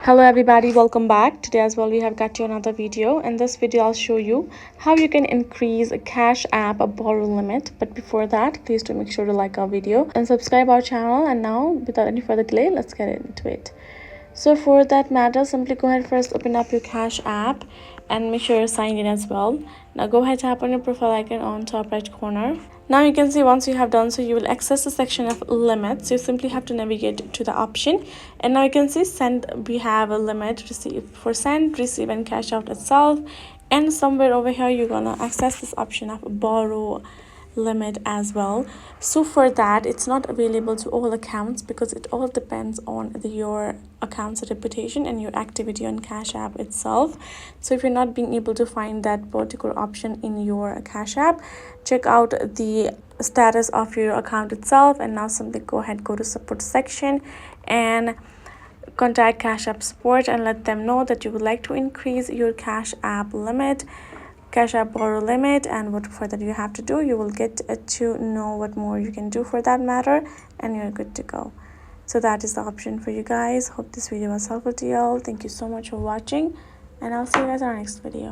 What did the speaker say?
Hello everybody, welcome back. Today as well we have got you another video. In this video I'll show you how you can increase a Cash App borrow limit. But before that, please do make sure to like our video and subscribe our channel. And now without any further delay, let's get into it. So for that matter, simply go ahead, first open up your Cash App and make sure you're signed in as well. Now go ahead, tap on your profile icon on top right corner. Now you can see once you have done so, you will access the section of limits. You simply have to navigate to the option, and now you can see send. We have a limit receive for send, receive, and cash out itself. And somewhere over here you're gonna access this option of borrow limit as well. So for that, it's not available to all accounts because it all depends on your account's reputation and your activity on Cash App itself. So if you're not being able to find that particular option in your Cash App, check out the status of your account itself, and now simply go ahead, go to support section and contact Cash App support and let them know that you would like to increase your Cash App limit, Cash App borrow limit, and what further you have to do. You will get to know what more you can do for that matter, and you're good to go. So that is the option for you guys. Hope this video was helpful to y'all. Thank you so much for watching, and I'll see you guys in our next video.